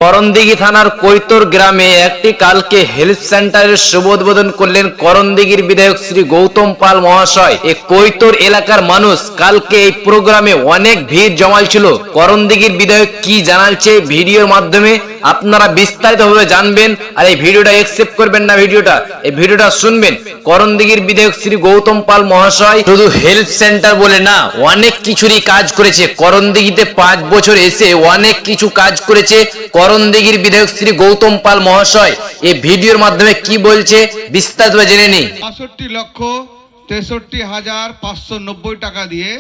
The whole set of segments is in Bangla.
করণদিঘি থানার কৈতর গ্রামে একটি কালকে হেলথ সেন্টারের শুভ উদ্বোধন করলেন করণদিঘির বিধায়ক শ্রী গৌতম পাল মহাশয়। এই কৈতর এলাকার মানুষ কালকে এই প্রোগ্রামে অনেক ভিড় জমাইছিল। করণদিঘির বিধায়ক কি জানাচ্ছে ভিডিওর মাধ্যমে আপনারা বিস্তারিতভাবে জানবেন। আর এই ভিডিওটা একসেপ্ট করবেন না, এই ভিডিওটা শুনবেন। করণদিঘির বিধায়ক শ্রী গৌতম পাল মহাশয় শুধু হেলথ সেন্টার বলে না, অনেক কিছুরই কাজ করেছে। করণদিঘিতে 5 বছর এসে অনেক কিছু কাজ করেছে করণদিঘির বিধায়ক শ্রী গৌতম পাল মহাশয়। এই ভিডিওর মাধ্যমে কি বলছে বিস্তারিত জেনে নিই। 62,63,590 টাকা দিয়ে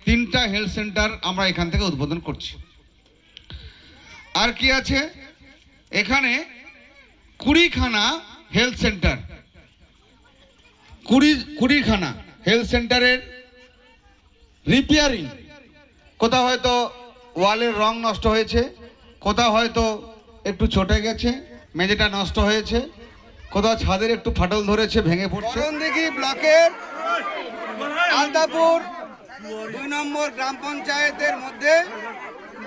3টা হেলথ সেন্টার আমরা এখান থেকে উদ্বোধন করছি। আর কি আছে এখানে? 20খানা হেলথ সেন্টার, 20খানা হেলথ সেন্টারের রিপেয়ারিং। কোথাও হয়তো ওয়ালের রং নষ্ট হয়েছে, কোথাও হয়তো একটু চটে গেছে, মেঝেটা নষ্ট হয়েছে, কোথাও ছাদের একটু ফাটল ধরেছে, ভেঙে পড়ছে। করণদিঘি ব্লকের আলতাপুর 2 নম্বর গ্রাম পঞ্চায়েতের মধ্যে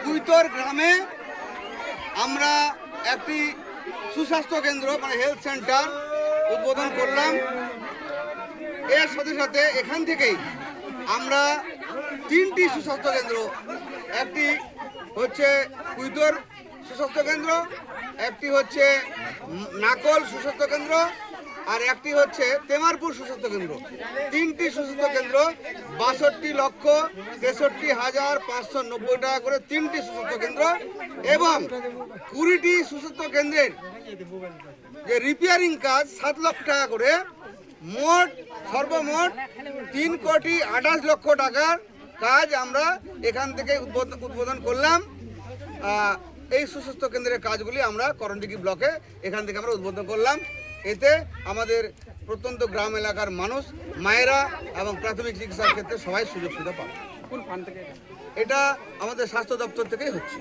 কৈতর গ্রামে আমরা একটি সুস্বাস্থ্য কেন্দ্র মানে হেলথ সেন্টার উদ্বোধন করলাম। এর সাথে সাথে এখান থেকেই আমরা 3টি সুস্বাস্থ্য কেন্দ্র, একটি হচ্ছে কৈতর সুস্বাস্থ্য কেন্দ্র, একটি হচ্ছে নাকল সুস্বাস্থ্য কেন্দ্র, আর একটি হচ্ছে তেমারপুর সুস্বাস্থ্য কেন্দ্র। 3টি সুস্বাস্থ্য কেন্দ্র 62,63,590 টাকা করে 3টি সুস্বাস্থ্য কেন্দ্র এবং 20টি সুস্বাস্থ্য কেন্দ্রের যে রিপেয়ারিং কাজ 7 লক্ষ টাকা করে, মোট সর্বমোট 3,28,00,000 টাকার কাজ আমরা এখান থেকে উদ্বোধন করলাম। এই সুস্বাস্থ্য কেন্দ্রের কাজগুলি আমরা করণদিঘি ব্লকে এখান থেকে আমরা উদ্বোধন করলাম। এতে আমাদের প্রত্যন্ত গ্রাম এলাকার মানুষ, মায়েরা এবং প্রাথমিক চিকিৎসার ক্ষেত্রে সবাই সুযোগ সুবিধা পাবে। কোন ফান্ড থেকে? এটা আমাদের স্বাস্থ্য দপ্তর থেকেই হচ্ছে।